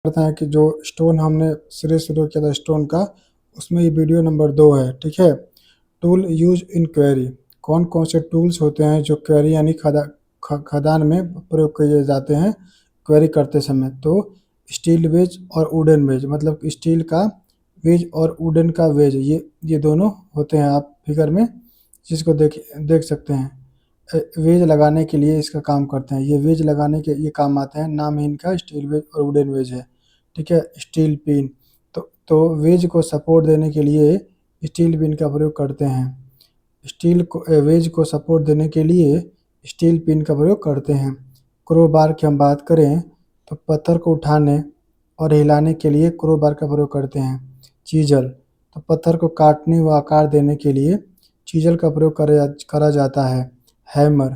करते हैं कि जो स्टोन हमने सीरीज शुरू किया था स्टोन का, उसमें ये वीडियो नंबर 2 है। ठीक है, टूल यूज इन क्वेरी। कौन कौन से टूल्स होते हैं जो क्वेरी यानी खदान में प्रयोग किए जाते हैं क्वेरी करते समय। तो स्टील वेज और वुडन वेज, मतलब स्टील का वेज और वुडन का वेज, ये दोनों होते हैं। आप फिगर में जिसको देख सकते हैं, वेज लगाने के लिए इसका काम करते हैं। ये वेज लगाने के ये काम आते हैं। नाम है इनका स्टील वेज और वुडन वेज है। ठीक है, स्टील पिन। तो वेज को सपोर्ट देने के लिए स्टील पिन का प्रयोग करते हैं। वेज को सपोर्ट देने के लिए स्टील पिन का प्रयोग करते हैं। क्रोबार की हम बात करें तो पत्थर को उठाने और हिलाने के लिए क्रोबार का प्रयोग करते हैं। चीजल, तो पत्थर को काटने व आकार देने के लिए चीजल का प्रयोग करा जाता है। हैमर,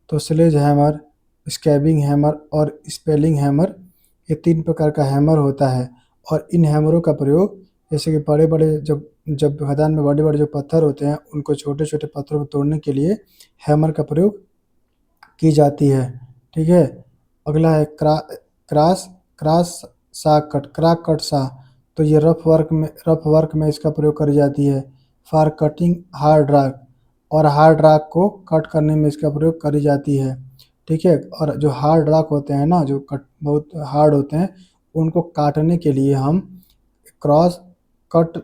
तो स्लेज हैमर, स्कैबिंग हैमर और स्पेलिंग हैमर, ये 3 प्रकार का हैमर होता है। और इन हैमरों का प्रयोग जैसे कि बड़े बड़े जब जब खदान में बड़े बड़े जो पत्थर होते हैं उनको छोटे छोटे पत्थरों को तोड़ने के लिए हैमर का प्रयोग की जाती है। ठीक है, अगला है क्रास क्रास सा कट क्रॉक कट सा। तो ये रफ वर्क में इसका प्रयोग करी जाती है। फॉर कटिंग हार्ड रॉक, और हार्ड रॉक को कट करने में इसका प्रयोग करी जाती है। ठीक है, और जो हार्ड रॉक होते हैं ना, जो बहुत हार्ड होते हैं, उनको काटने के लिए हम क्रॉस कट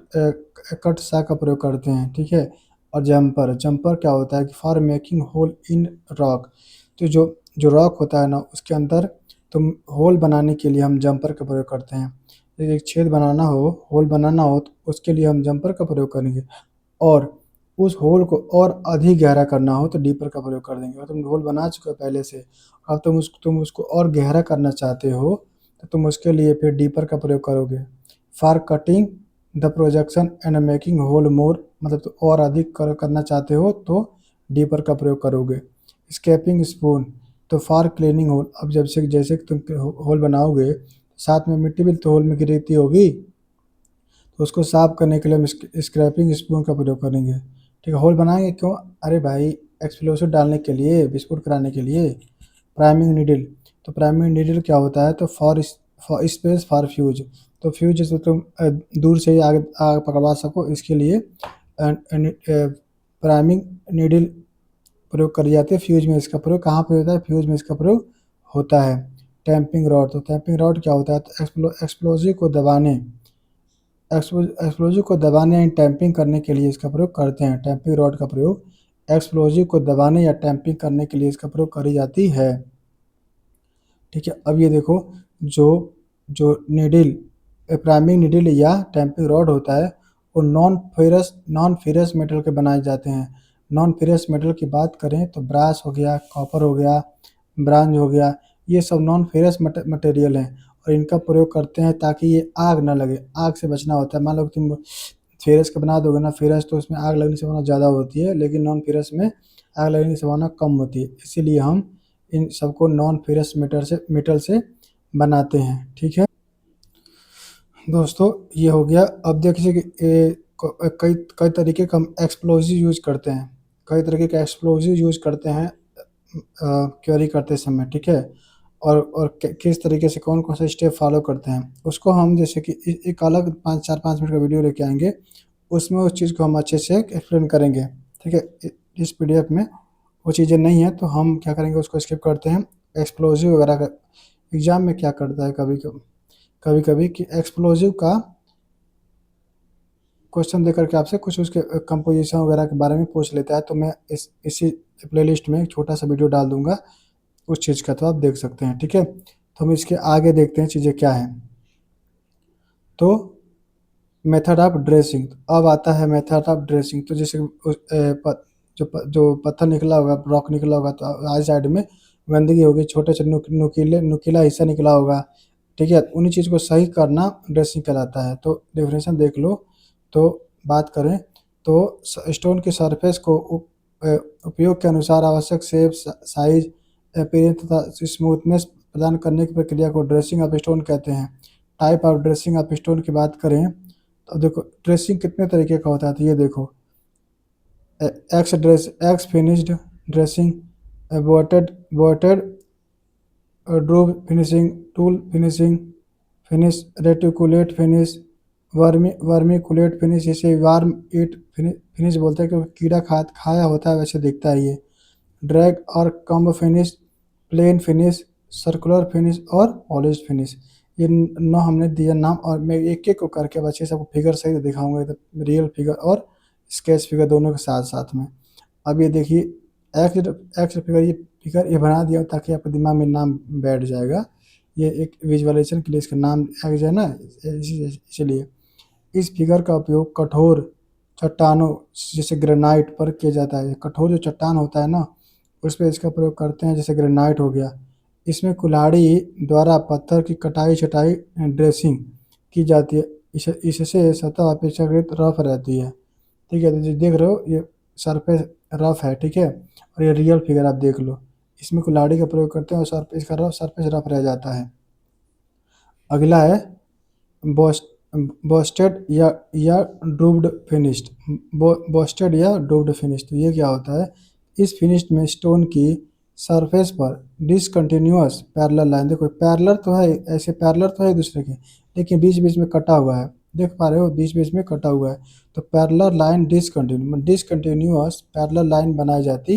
कट सा का प्रयोग करते हैं। ठीक है, और जंपर जंपर क्या होता है कि for making hole in rock. तो जो जो रॉक होता है ना उसके अंदर तो होल बनाने के लिए हम जंपर का प्रयोग करते हैं। यदि एक छेद बनाना हो, होल बनाना हो, तो उसके लिए हम जंपर का प्रयोग करेंगे। और उस होल को और अधिक गहरा करना हो तो डीपर का प्रयोग कर देंगे। और तुम होल बना चुके हो पहले से, अब तुम उसको और गहरा करना चाहते हो तो तुम उसके लिए फिर डीपर का प्रयोग करोगे। For cutting the projection and making hole more, मतलब तो और अधिक करना चाहते हो तो डीपर का प्रयोग करोगे। स्केपिंग स्पून, तो फॉर क्लीनिंग होल। अब जैसे कि तुम होल बनाओगे, साथ में मिट्टी भी तो होल में गिरती होगी, तो उसको साफ करने के लिए हम स्क्रैपिंग स्पून का प्रयोग करेंगे। ठीक है, होल बनाएंगे क्यों? अरे भाई, एक्सप्लोसिव डालने के लिए, विस्फोट कराने के लिए। प्राइमिंग नीडल, तो प्राइमिंग नीडल क्या होता है? तो फॉर स्पेस फॉर फ्यूज, तो फ्यूज से तुम दूर से ही आग पकड़वा सको, इसके लिए प्राइमिंग नीडल प्रयोग करी जाती है। फ्यूज में इसका प्रयोग कहाँ पे होता है? फ्यूज में इसका प्रयोग होता है। टैंपिंग रॉड, तो टैंपिंग रॉड क्या होता है? तो एक्सप्लोजिव को दबाने या टैंपिंग करने के लिए इसका प्रयोग करते हैं। टैंपिंग रॉड का प्रयोग एक्सप्लोजिव को दबाने या टैंपिंग करने के लिए इसका प्रयोग करी जाती है। ठीक है, अब ये देखो, जो जो नीडल प्राइमिंग नीडल या टैंपिंग रॉड होता है वो नॉन फेरस मेटल के बनाए जाते हैं। नॉन फेरस मेटल की बात करें तो ब्रास हो गया, कॉपर हो गया, ब्रांज हो गया, ये सब नॉन फेरस मटेरियल हैं। और इनका प्रयोग करते हैं ताकि ये आग ना लगे, आग से बचना होता है। मान लो तुम फेरस का बना दोगे ना, फेरस तो उसमें आग लगने की संभावना ज़्यादा होती है, लेकिन नॉन फेरस में आग लगने की संभावना कम होती है। इसीलिए हम इन सबको नॉन फेरस मेटल से बनाते हैं। ठीक है दोस्तों, ये हो गया। अब देखिए कि कई कई तरीके का हम एक्सप्लोजिव यूज करते हैं। कई तरीके का एक्सप्लोजिव यूज करते हैं क्वेरी करते समय। ठीक है, और किस तरीके से कौन कौन सा स्टेप फॉलो करते हैं उसको हम जैसे कि एक अलग 5 मिनट का वीडियो लेके आएंगे, उसमें उस चीज़ को हम अच्छे से एक्सप्लेन करेंगे। ठीक है, इस पीडीएफ में वो चीज़ें नहीं है तो हम क्या करेंगे, उसको स्किप करते हैं। एक्सप्लोजिव वगैरह का एग्जाम में क्या करता है कभी कभी कि एक्सप्लोजिव का क्वेश्चन देकर के आपसे कुछ उसके कंपोजिशन वगैरह के बारे में पूछ लेता है। तो मैं इसी प्लेलिस्ट में एक छोटा सा वीडियो डाल दूंगा उस चीज़ का, तो आप देख सकते हैं। ठीक है, तो हम इसके आगे देखते हैं चीज़ें क्या हैं। तो मेथड ऑफ ड्रेसिंग, अब आता है मेथड ऑफ ड्रेसिंग। तो जैसे जो पत्थर निकला होगा, रॉक निकला होगा, तो आज साइड में गंदगी होगी, छोटे छोटे नुकीला हिस्सा निकला होगा। ठीक है, उन्हीं चीज़ को सही करना ड्रेसिंग कहलाता है। तो डेफिनेशन देख लो। तो बात करें तो स्टोन की सरफेस को उपयोग के अनुसार आवश्यक शेप, साइज, अपीयरेंस तथा स्मूथनेस प्रदान करने की प्रक्रिया को ड्रेसिंग ऑफ स्टोन कहते हैं। Type of dressing of stone की बात करें तो देखो, ड्रेसिंग कितने तरीके का होता है। तो ये देखो, axe finished dressing, boasted drove finishing, tool finishing, finish, reticulate finish, vermiculate finish, इसे वार्म ईट फिनिश बोलते हैं क्योंकि कीड़ा खाया होता है वैसे दिखता है ये। ड्रैग और comb finish, plane finish, circular finish और पॉलिश्ड फिनिश। ये 9 हमने दिया नाम, और मैं एक एक को करके बच्चे सबको फिगर सही दिखाऊंगा, एकदम रियल फिगर और स्केच फिगर दोनों के साथ साथ में। अब ये देखिए, एक्स एक्स फिगर, ये फिगर ये बना दिया ताकि आपके दिमाग में नाम बैठ जाएगा। ये एक विजुअलाइजेशन के लिए इसका नाम एक्स है ना, इसलिए इस फिगर का उपयोग कठोर चट्टानों जैसे ग्रेनाइट पर किया जाता है। कठोर जो चट्टान होता है ना, उस पर इसका प्रयोग करते हैं, जैसे ग्रेनाइट हो गया। इसमें कुल्हाड़ी द्वारा पत्थर की कटाई छटाई ड्रेसिंग की जाती है। इससे सतह अपेक्षाकृत रफ रहती है। ठीक है, तो जो देख रहे हो ये सरफेस रफ है, ठीक है। और ये रियल फिगर आप देख लो, इसमें कुल्हाड़ी का प्रयोग करते हैं और इसका सरफेस रफ रह जाता है। अगला है बॉस्टेड या ड्रूप्ड फिनिश्ड। बॉस्टेड या ड्रूप्ड फिनिश, तो ये क्या होता है, इस फिनिश में स्टोन की सरफेस पर डिसकंटिन्यूअस पैरेलल लाइन, देखो पैरेलल तो है, ऐसे पैरेलल तो है एक दूसरे के, लेकिन बीच बीच में कटा हुआ है, देख पा रहे हो बीच बीच में कटा हुआ है। तो parallel line discontinuous parallel line बनाई जाती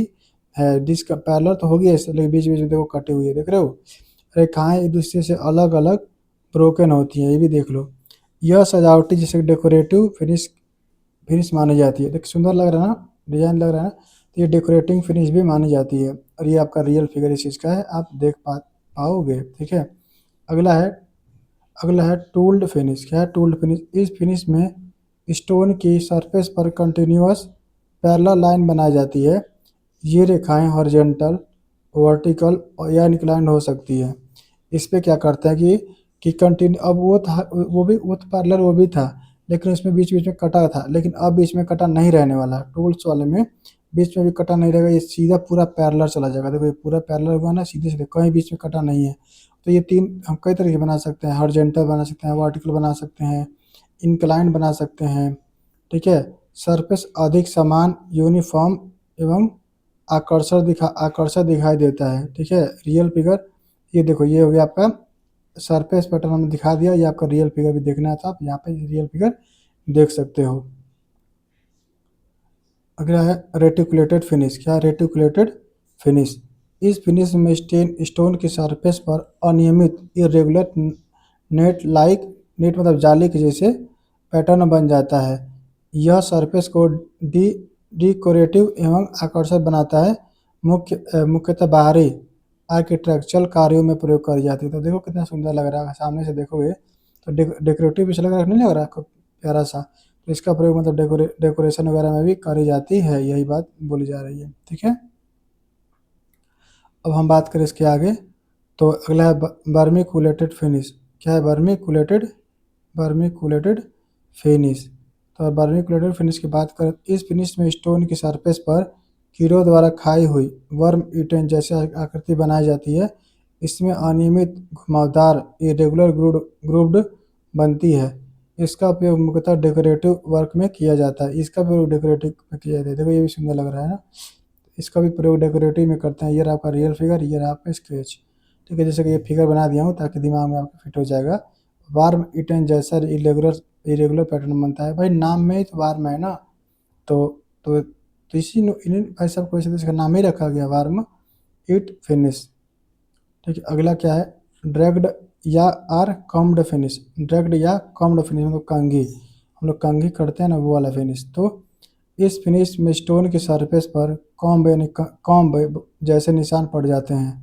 है। पैरेलल तो होगी ऐसे, लेकिन बीच बीच में देखो कटी हुई है, देख रहे हो, रेखाएं एक दूसरे से अलग अलग ब्रोकन होती हैं, ये भी देख लो। यह सजावटी जैसे डेकोरेटिव फिनिश फिनिश मानी जाती है। देख सुंदर लग रहा है ना, डिजाइन लग रहा है ना, तो ये डेकोरेटिंग फिनिश भी मानी जाती है। और ये आपका रियल फिगर इस चीज़ का है, आप देख पाओगे, ठीक है। अगला है अगला है टूल्ड फिनिश। क्या है टूल्ड फिनिश, इस फिनिश में स्टोन की सरफेस पर कंटिन्यूअस पैरेलल लाइन बनाई जाती है। ये रेखाएं हॉरिजॉन्टल, वर्टिकल या इंक्लाइंड हो सकती है। इस पे क्या करते हैं कि कंटिन्यू, अब वो था, वो तो पार्लर वो भी था, लेकिन उसमें बीच बीच में कटा था, लेकिन अब बीच में कटा नहीं रहने वाला। टूल्स वाले में बीच में भी कटा नहीं रहेगा, ये सीधा पूरा पैरेलल चला जाएगा। देखो ये पूरा पैरेलल हुआ ना, सीधे सीधे, कहीं बीच में कटा नहीं है। तो ये तीन हम कई तरीके बना सकते हैं, हॉरिजॉन्टल बना सकते हैं, वर्टिकल बना सकते हैं, इंक्लाइंड बना सकते हैं, ठीक है। सरफेस अधिक समान, यूनिफॉर्म एवं आकर्षक दिखाई देता है, ठीक है। रियल फिगर, ये देखो ये हो गया आपका सरफेस पैटर्न हमने दिखा दिया। ये आपका रियल फिगर भी देखना है तो आप यहाँ पे रियल फिगर देख सकते हो। अगला है रेटिकुलेटेड फिनिश। क्या है रेटिकुलेटेड फिनिश, इस फिनिश में स्टोन की सरफेस पर अनियमित इरेगुलर नेट मतलब जाली के जैसे पैटर्न बन जाता है। यह सरफेस को डिकोरेटिव एवं आकर्षक बनाता है। मुख्यतः बाहरी आर्किटेक्चरल कार्यों में प्रयोग करी जाती है। तो देखो कितना सुंदर लग रहा है, सामने से देखोगे तो डेकोरेटिव भी लग रहा है, नहीं लग रहा है प्यारा सा। तो इसका प्रयोग मतलब डेकोरेशन वगैरह में भी करी जाती है, यही बात बोली जा रही है, ठीक है। अब हम बात करें इसके आगे, तो अगला है वर्मिकुलेटेड फिनिश। क्या है वर्मिकुलेटेड फिनिश। तो वर्मिकुलेटेड फिनिश की बात करें, इस फिनिश में स्टोन की सरफेस पर कीड़ों द्वारा खाई हुई वर्म ईटन जैसे आकृति बनाई जाती है। इसमें अनियमित घुमावदार इरेगुलर ग्रूव्ड बनती है। इसका उपयोग मुख्यतः डेकोरेटिव वर्क में किया जाता है। इसका प्रयोग डेकोरेटिव में किया जाता है, देखो ये भी सुंदर लग रहा है ना। इसका भी प्रयोग डेकोरेटिव में करते हैं। ये रहा आपका रियल फिगर, ये रहा आपका स्केच, ठीक है। जैसे कि ये फिगर बना दिया हूँ ताकि दिमाग में आपके फिट हो जाएगा। वार्म इटन जैसा इरेगुलर पैटर्न बनता है, भाई नाम में ही तो वार्म है ना, तो इसी इन्हीं भाई सब को इसका नाम ही रखा गया वार्म इट फिनिश, ठीक है। अगला क्या है ड्रैग्ड या कॉम्ड फिनिश। ड्रैग्ड या कॉम्ड फिनिश मतलब कंघी, हम लोग कंघी करते हैं ना, वो वाला फिनिश। तो इस फिनिश में स्टोन की सरफेस पर कॉम्ब जैसे निशान पड़ जाते हैं।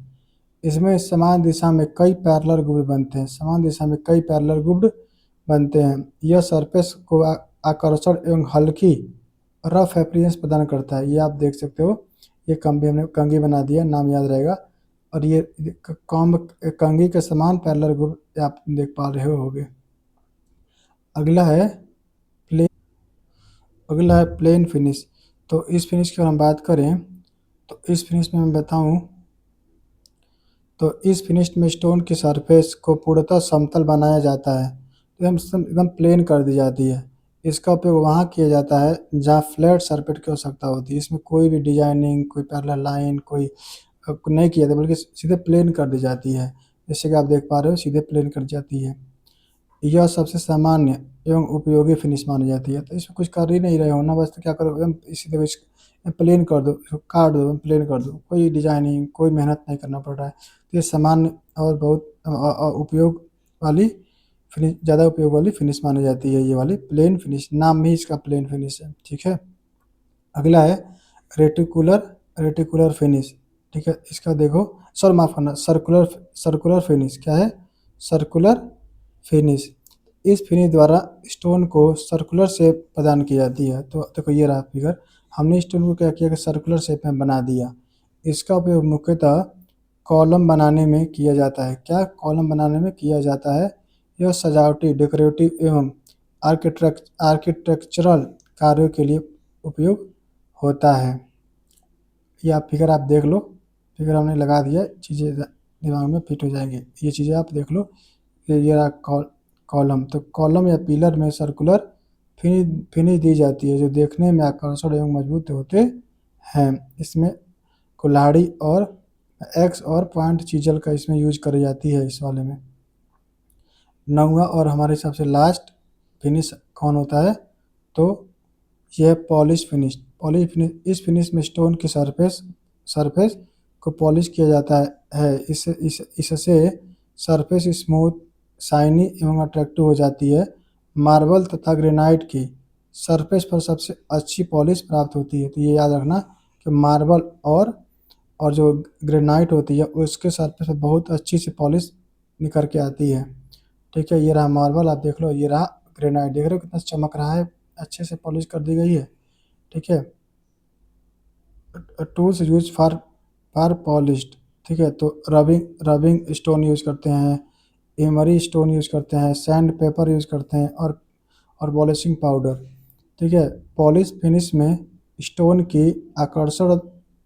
इसमें समान दिशा में कई पैरेलल ग्रुव बनते हैं, समान दिशा में कई पैरेलल ग्रुव बनते हैं। यह सरफेस को आकर्षण एवं हल्की रफ अपीयरेंस प्रदान करता है। ये आप देख सकते हो, ये हमने कंघी बना दिया, नाम याद रहेगा। और ये कॉम्ब कंघी के समान पैरेलल ग्रुव आप देख पा रहे होगे। अगला है प्लेन फिनिश। तो इस फिनिश की अगर हम बात करें, तो इस फिनिश में मैं बताऊं, तो इस फिनिश में स्टोन की सरफेस को पूर्णतः समतल बनाया जाता है, एकदम प्लेन कर दी जाती है। इसका उपयोग वहाँ किया जाता है जहाँ फ्लैट सरफेस की आवश्यकता होती है। इसमें कोई भी डिजाइनिंग, कोई पैरेलल लाइन, कोई नहीं किया जाता, बल्कि सीधे प्लेन कर दी जाती है। जैसे कि आप देख पा रहे हो, सीधे प्लेन कर दी जाती है। यह सबसे सामान्य एवं उपयोगी फिनिश मानी जाती है। तो इसमें कुछ कर ही नहीं रहे हो ना, बस तो क्या करो एकदम इसी तरह प्लेन कर दो, इसको काट दो, प्लेन कर दो, कोई डिजाइनिंग कोई मेहनत नहीं करना पड़ रहा है। तो ये सामान्य और बहुत उपयोग वाली फिनिश, ज़्यादा उपयोग वाली फिनिश मानी जाती है, ये वाली प्लेन फिनिश, नाम ही इसका प्लेन फिनिश है। ठीक है, अगला है रेटिकुलर रेटिकुलर फिनिश। ठीक है, इसका देखो, सर माफ करना, सर्कुलर सर्कुलर फिनिश क्या है, सर्कुलर फिनिश। इस फिनिश द्वारा स्टोन को सर्कुलर शेप प्रदान की जाती है। तो देखो ये रहा फिगर, हमने स्टोन को क्या किया कि सर्कुलर शेप में बना दिया। इसका उपयोग मुख्यतः कॉलम बनाने में किया जाता है। क्या कॉलम बनाने में किया जाता है? यह सजावटी, डेकोरेटिव एवं आर्किटेक्चरल कार्यों के लिए उपयोग होता है। ये आप फिगर आप देख लो, फिगर हमने लगा दिया, चीज़ें दिमाग में फिट हो जाएंगी। ये चीज़ें आप देख लो, ये रहा कॉलम। तो कॉलम या पिलर में सर्कुलर फिनिश दी जाती है जो देखने में आकर्षक एवं मजबूत होते हैं। इसमें कुल्हाड़ी और एक्स और पॉइंट चीजल का इसमें यूज करी जाती है इस वाले में। नौवां और हमारे हिसाब से लास्ट फिनिश कौन होता है? तो यह पॉलिश फिनिश। पॉलिश फिनिश, इस फिनिश में स्टोन की सरफेस सरफेस को पॉलिश किया जाता है। इससे सरफेस स्मूथ, शाइनी एवं अट्रैक्टिव हो जाती है। मार्बल तथा ग्रेनाइट की सरफेस पर सबसे अच्छी पॉलिश प्राप्त होती है। तो ये याद रखना कि मार्बल और जो ग्रेनाइट होती है उसके सरफेस पर बहुत अच्छी सी पॉलिश निकल के आती है। ठीक है, ये रहा मार्बल, आप देख लो, ये रहा ग्रेनाइट, देख रहे हो कितना चमक रहा है, अच्छे से पॉलिश कर दी गई है। ठीक है, टूल्स यूज फॉर पॉलिश्ड। ठीक है, तो रबिंग रबिंग स्टोन यूज करते हैं, एमरी स्टोन यूज करते हैं, सैंड पेपर यूज करते हैं और पॉलिशिंग पाउडर। ठीक है, पॉलिश फिनिश में स्टोन की आकर्षण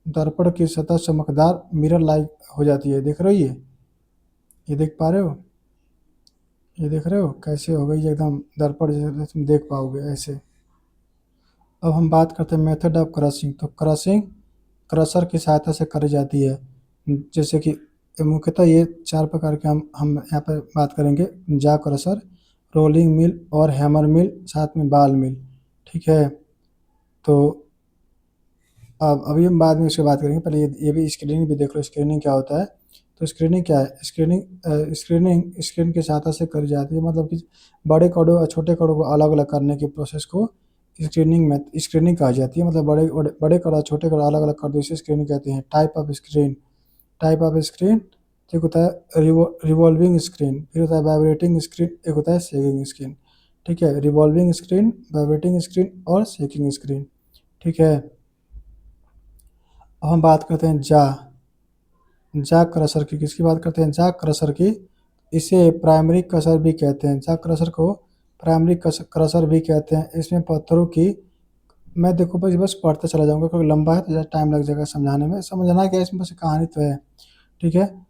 दर्पण की सतह चमकदार मिरर लाइक हो जाती है। देख रहे हो ये देख पा रहे हो, ये देख रहे हो कैसे हो गई एकदम दर्पण जैसे तुम देख पाओगे ऐसे। अब हम बात करते हैं मेथड ऑफ क्रशिंग। तो क्रशिंग क्रशर की सहायता से करी जाती है। जैसे कि मुख्यतः ये 4 प्रकार के हम यहाँ पर बात करेंगे, जा क्रशर, रोलिंग मिल और हैमर मिल, साथ में बाल मिल। ठीक है, तो अब अभी हम बाद में इसके बात करेंगे, पहले ये भी स्क्रीनिंग भी देख लो, स्क्रीनिंग क्या होता है। तो स्क्रीनिंग क्या है? स्क्रीनिंग स्क्रीन की सहायता से करी जाती है, मतलब कि बड़े कड़ों और छोटे कड़ों को अलग अलग करने की प्रोसेस को स्क्रीनिंग कहा जाती है। मतलब बड़े बड़े बड़े कड़ा छोटे कड़ा अलग अलग कर दो, इसे स्क्रीनिंग कहते हैं। टाइप ऑफ स्क्रीन एक होता है रिवॉल्विंग स्क्रीन, फिर होता है वाइब्रेटिंग स्क्रीन, एक होता है शेकिंग स्क्रीन। ठीक है, रिवॉल्विंग स्क्रीन, वाइब्रेटिंग स्क्रीन और शेकिंग स्क्रीन। ठीक है, अब हम बात करते हैं जा क्रशर की। किसकी बात करते हैं? जा क्रशर की। इसे प्राइमरी क्रशर भी कहते हैं। जा क्रशर को प्राइमरी क्रशर भी कहते हैं। इसमें पत्थरों की, मैं देखो बस पढ़ते चला जाऊंगा क्योंकि लंबा है तो ज़्यादा टाइम लग जाएगा समझाने में। समझना क्या है इसमें, बस कहानी तो है। ठीक है,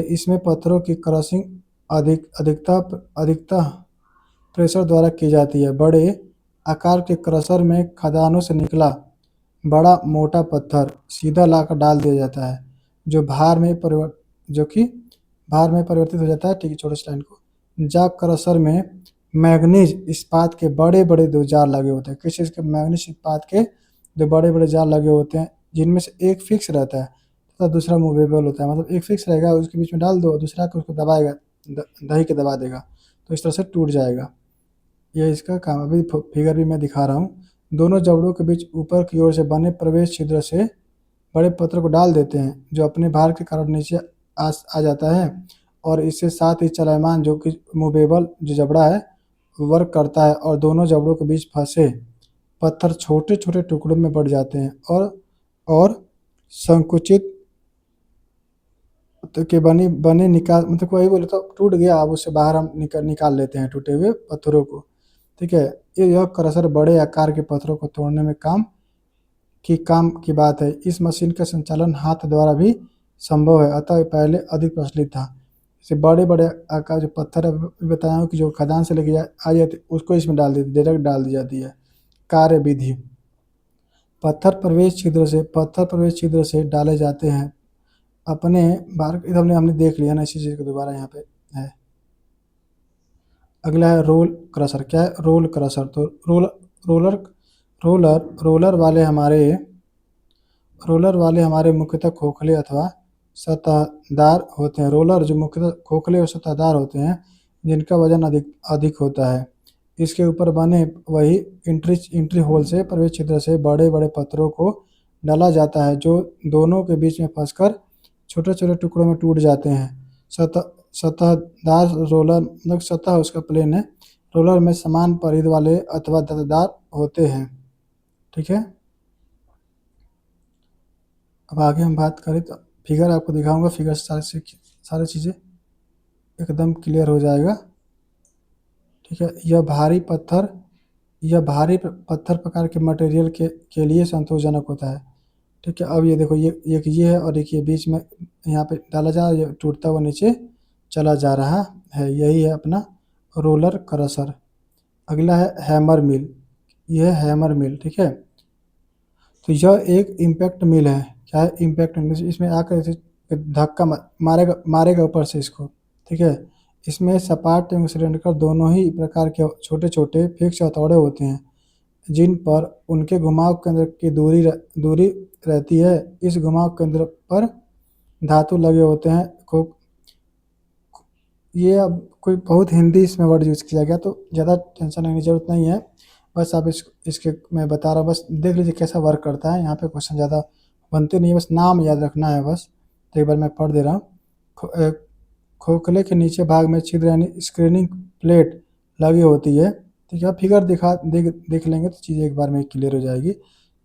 इसमें पत्थरों की क्रशिंग अधिकता अधिकता प्रेशर द्वारा की जाती है। बड़े आकार के क्रशर में खदानों से निकला बड़ा मोटा पत्थर सीधा लाकर डाल दिया जाता है, जो भार में परिवर्तित हो जाता है। ठीक है, छोटे स्टैंड को, जाक क्रशर में मैग्नीज इस्पात के बड़े बड़े 2 जार लगे होते हैं। किस चीज़ के? मैग्नीज इस्पात के 2 बड़े बड़े जार लगे होते हैं, जिनमें से एक फिक्स रहता है तथा दूसरा मूवेबल होता है। मतलब एक फिक्स रहेगा, उसके बीच में डाल दो, दूसरा को उसको दबाएगा, दही के दबा देगा, तो इस तरह से टूट जाएगा। यह इसका काम। अभी फिगर भी मैं दिखा रहा हूँ। दोनों जबड़ों के बीच ऊपर की ओर से बने प्रवेश छिद्र से बड़े पत्थर को डाल देते हैं, जो अपने भार के कारण नीचे आ जाता है, और इससे साथ ही चलायमान जो कि मूवेबल जो जबड़ा है वर्क करता है, और दोनों जबड़ों के बीच फंसे पत्थर छोटे छोटे टुकड़ों में बढ़ जाते हैं और संकुचित तो के बने निकाल, मतलब वही बोले तो टूट गया, अब उससे बाहर हम निकाल लेते हैं टूटे हुए पत्थरों को। ठीक है, यह क्रशर बड़े आकार के पत्थरों को तोड़ने में काम की बात है। इस मशीन का संचालन हाथ द्वारा भी संभव है, अतः ये पहले अधिक प्रचलित था। जैसे बड़े बड़े आकार जो पत्थर है, बताया हूँ कि जो खदान से लेके आ जाती उसको इसमें डायरेक्ट डाल दी जाती है। कार्य विधि, पत्थर प्रवेश छिद्र से डाले जाते हैं अपने बार। हमने देख लिया ना, इसी चीज़ को दोबारा यहाँ पे है। अगला है रोल क्रशर। क्या है? Roll crusher. तो रोलर रोलर रोलर वाले हमारे मुख्यतः खोखले अथवा सतहदार होते हैं। रोलर जो मुख्यतः खोखले और सतहदार होते हैं, जिनका वजन अधिक अधिक होता है। इसके ऊपर बने वही इंट्री होल से प्रवेश छिद्र से बड़े बड़े पत्थरों को डाला जाता है, जो दोनों के बीच में फंसकर छोटे छोटे टुकड़ों में टूट जाते हैं। सतहदार रोलर मतलब सतह उसका प्लेन है। रोलर में समान परिध वाले अथवा दंतेदार होते हैं। ठीक है। अब आगे हम बात करें तो फिगर आपको दिखाऊंगा। फिगर से सारी चीज़ें एकदम क्लियर हो जाएगा। ठीक है। यह भारी पत्थर प्रकार के मटेरियल के लिए संतोषजनक होता है। ठीक है। अब ये देखो, ये एक ये है और एक ये बीच में यहाँ पे डाला जा रहा है, ये टूटता हुआ नीचे चला जा रहा है। यही है अपना रोलर क्रशर। अगला है हैमर मिल। यह है हैमर मिल। ठीक है। तो यह एक इम्पैक्ट मिल है। क्या है? इम्पैक्ट मिल। इसमें आकर ऐसे धक्का मारेगा मारेगा ऊपर से इसको। ठीक है। इसमें सपाट एवं सिलेंडर दोनों ही प्रकार के छोटे छोटे फिक्स हथौड़े होते हैं, जिन पर उनके घुमाव केंद्र की दूरी रहती है। इस घुमाव केंद्र पर धातु लगे होते हैं। ये अब कोई बहुत हिंदी इसमें वर्ड यूज़ किया गया, तो ज़्यादा टेंशन लेने की ज़रूरत नहीं है। बस आप इसके मैं बता रहा हूँ, बस देख लीजिए कैसा वर्क करता है। यहाँ पे क्वेश्चन ज़्यादा बनते नहीं है, बस नाम याद रखना है बस। तो एक बार मैं पढ़ दे रहा हूँ। खोखले के नीचे भाग में छिद्र यानी स्क्रीनिंग प्लेट लगी होती है। ठीक है। फिगर देख लेंगे तो चीज़ एक बार में क्लियर हो जाएगी।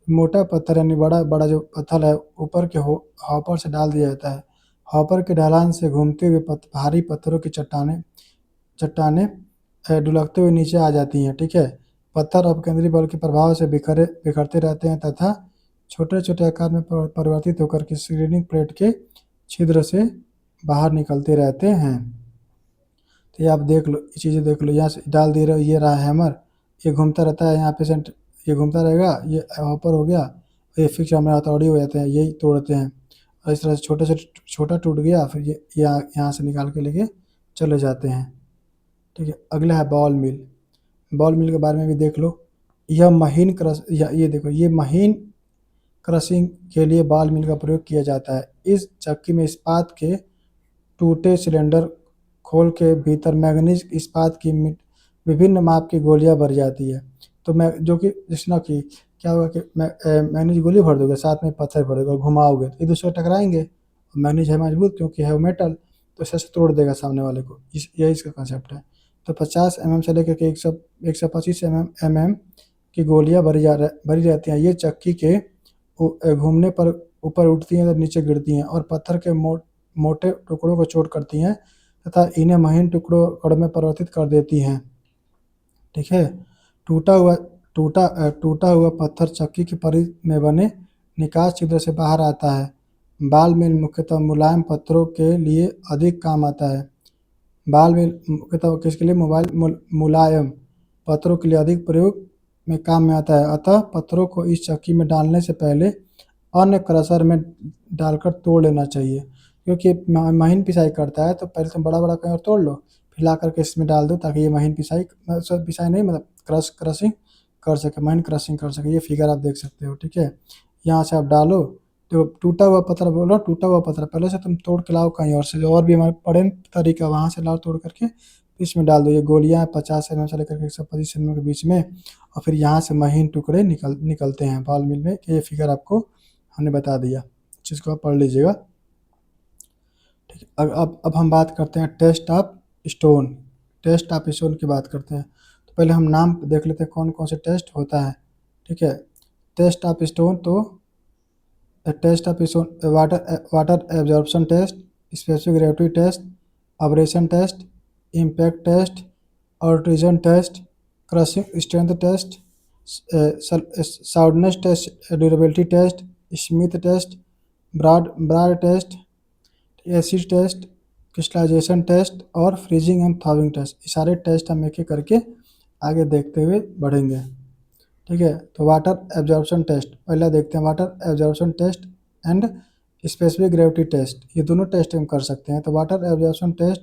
मोटा पत्थर यानी बड़ा बड़ा जो पत्थर है, ऊपर के हॉपर से डाल दिया जाता है। हॉपर के ढलान से घूमते हुए भारी पत्थरों की चट्टाने ढुलकते हुए नीचे आ जाती हैं। ठीक है। पत्थर अब केंद्रीय बल के प्रभाव से बिखरते रहते हैं तथा छोटे छोटे आकार में परिवर्तित होकर के स्क्रीनिंग प्लेट के छिद्र से बाहर निकलते रहते हैं। तो ये आप देख लो, ये चीज़ें देख लो। यहाँ से डाल दे रहे हो, ये रहा हैमर, ये घूमता रहता है यहाँ पे ये घूमता रहेगा। ये हॉपर हो गया, ये फिक्स हमारे हथौड़ी हो जाते हैं, यही तोड़ते हैं। और इस तरह से छोटा टूट गया, फिर ये यहाँ से निकाल के लेके चले जाते हैं। ठीक है। अगला है बॉल मिल। बॉल मिल के बारे में भी देख लो। यह महीन क्रश ये देखो, ये महीन क्रशिंग के लिए बॉल मिल का प्रयोग किया जाता है। इस चक्की में इस्पात के टूटे सिलेंडर खोल के भीतर मैग्नीज इस्पात की विभिन्न माप की गोलियां भर जाती है। तो मैं जो कि जिसना कि क्या होगा कि मैग्नीज गोली भर दोगे, साथ में पत्थर भर दोगे और घुमाओगे तो एक दूसरे को टकराएंगे। मैग्नीज है मजबूत क्योंकि है मेटल, तो इसे तोड़ देगा सामने वाले को। यही इसका कंसेप्ट है। तो 50 mm से लेकर के 125 mm की गोलियां भरी रहती हैं। ये चक्की के घूमने पर ऊपर उठती हैं और नीचे गिरती हैं और पत्थर के मोटे टुकड़ों को चोट करती हैं तथा इन्हें महीन टुकड़ों में परिवर्तित कर देती हैं। ठीक है। टूटा हुआ पत्थर चक्की की परिधि में बने निकास छिद्र से बाहर आता है। बाल मिल मुख्यतः मुलायम पत्थरों के लिए अधिक काम आता है। बाल मिल मुख्यतः किसके लिए? मुलायम पत्थरों के लिए अधिक प्रयोग में काम में आता है। अतः पत्थरों को इस चक्की में डालने से पहले अन्य क्रशर में डालकर तोड़ लेना चाहिए, क्योंकि महीन पिसाई करता है। तो पहले तुम बड़ा बड़ा कहीं और तोड़ लो, फिर ला करके इसमें डाल दो, ताकि ये महीन पिसाई नहीं मतलब क्रशिंग कर सके, महीन क्रशिंग कर सके। ये फिगर आप देख सकते हो। ठीक है। यहाँ से आप डालो तो टूटा हुआ पत्थर, बोलो टूटा हुआ पत्थर पहले से तुम तोड़ के लाओ कहीं और से, और भी हमारे पड़े तरीका वहाँ से लाओ तोड़ करके, इसमें डाल दो। ये गोलियाँ 50 mm से लेकर के 125 mm के बीच में, और फिर यहाँ से महीन टुकड़े निकलते हैं बॉल मिल में। ये फिगर आपको हमने बता दिया, जिसको आप पढ़ लीजिएगा। ठीक है। अब हम बात करते हैं test of stone. Test of stone की बात करते हैं। तो पहले हम नाम देख लेते हैं कौन कौन से टेस्ट होता है। ठीक है। टेस्ट ऑफ स्टोन, तो test of stone water absorption test, specific gravity test, abrasion test, impact test, attrition test, crushing strength test, soundness test, durability test, Smith test, Brard test, acid test, crystallization test और freezing and thawing test. ये सारे test हम एक एक करके आगे देखते हुए बढ़ेंगे। ठीक है। तो वाटर एब्जॉर्प्शन टेस्ट पहला देखते हैं। Water absorption test and specific gravity test, ये दोनों टेस्ट हम कर सकते हैं। तो वाटर एब्जॉर्प्शन टेस्ट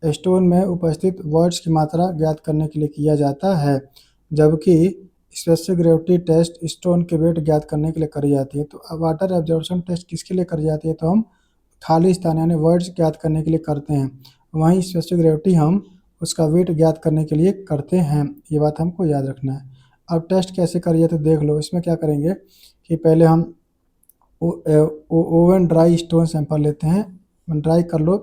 स्टोन में उपस्थित वर्ड्स की मात्रा ज्ञात करने के लिए किया जाता है, जबकि स्पेसिफिक ग्रेविटी टेस्ट स्टोन के वेट ज्ञात करने के लिए करी जाती है। तो वाटर एब्जॉर्प्शन टेस्ट किसके लिए करी जाती है? तो हम खाली स्थान यानी वर्ड्स ज्ञात करने के लिए करते हैं। वहीं स्पेसिफिक ग्रेविटी हम उसका वेट ज्ञात करने के लिए करते हैं। ये बात हमको याद रखना है। अब टेस्ट कैसे करिए तो देख लो। इसमें क्या करेंगे कि पहले हम ओवन ड्राई स्टोन सैंपल लेते हैं। ड्राई कर लो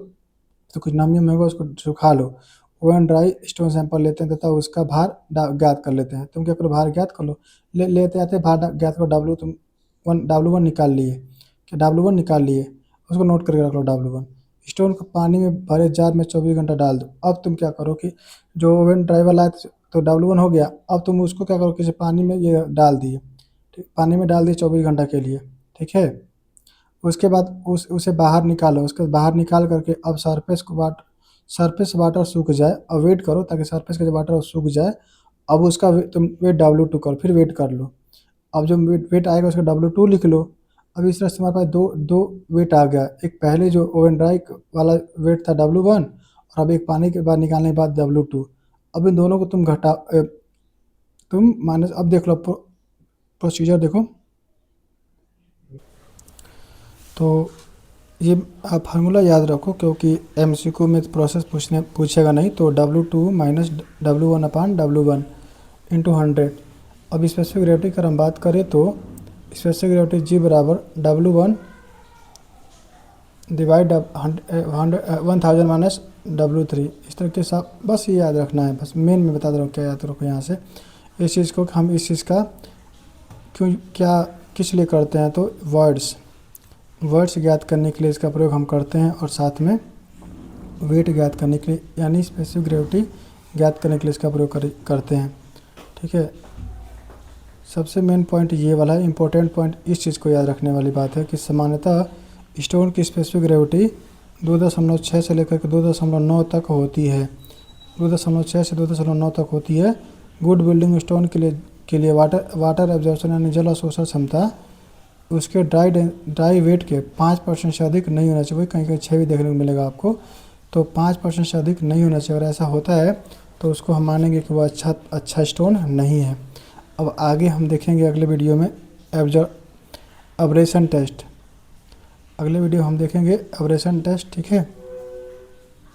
तो कुछ नमी में होगा, उसको सुखा लो। ओवन ड्राई स्टोन सैंपल लेते हैं तथा उसका भार ज्ञात कर लेते हैं। तुम क्या करो, भार ज्ञात कर लो। लेते आते भार ज्ञात करो। W1 निकाल लिए, क्या W1 निकाल लिए, उसको नोट करके रख लो W1। स्टोन को पानी में भरे जार में 24 घंटा डाल दो। अब तुम क्या करो कि जो ओवन ड्राई वाला है तो W1 हो गया। अब तुम उसको क्या करो, किसी पानी में ये डाल दिए, ठीक, पानी में डाल दिए 24 घंटा के लिए, ठीक है। उसके बाद उसे बाहर निकालो। उसके बाद बाहर निकाल करके अब सरफेस वाटर सूख जाए। अब वेट करो ताकि सरफेस का जो वाटर सूख जाए। अब उसका तुम वेट W2 करो, फिर वेट कर लो। अब जब वेट आएगा उसका W2 लिख लो। अब इस तरह से हमारे पास दो दो वेट आ गया। एक पहले जो ओवन ड्राई वाला वेट था W1, और अब एक पानी के बाद निकालने के बाद W2। अब इन दोनों को तुम माइनस, अब देख लो प्रोसीजर देखो। तो ये आप फार्मूला याद रखो, क्योंकि MCQ में प्रोसेस पूछेगा नहीं। तो W2 माइनस W1 अपान W1 इंटू 100। अब स्पेसिफिक ग्रेविटी की हम बात करें तो स्पेसिफिक ग्रेविटी G बराबर W1 डिवाइड 1000 माइनस W3। इस तरह के साथ बस ये याद रखना है। बस मेन में बता दे रहा हूँ क्या याद रखो यहाँ से। इस चीज़ को हम इस चीज़ का किस लिए करते हैं तो वर्ड्स ज्ञात करने के लिए इसका प्रयोग हम करते हैं, और साथ में वेट ज्ञात करने के लिए यानी स्पेसिफिक ग्रेविटी ज्ञात करने के लिए इसका प्रयोग करते हैं, ठीक है। सबसे मेन पॉइंट ये वाला है, इंपॉर्टेंट पॉइंट इस चीज़ को याद रखने वाली बात है कि सामान्यतः स्टोन की स्पेसिफिक ग्रेविटी 2.6 से लेकर के 2.9 तक होती है। 2.6 से 2.9 तक होती है। गुड बिल्डिंग स्टोन के लिए वाटर एब्जॉर्प्शन यानी जल अवशोषण क्षमता उसके ड्राई वेट के 5% से अधिक नहीं होना चाहिए। कहीं कहीं 6 भी देखने को मिलेगा आपको। तो 5% से अधिक नहीं होना चाहिए। अगर ऐसा होता है तो उसको हम मानेंगे कि वो अच्छा स्टोन नहीं है। अब आगे हम देखेंगे अगले वीडियो में अब्रेशन टेस्ट। अगले वीडियो हम देखेंगे अब्रेशन टेस्ट, ठीक है।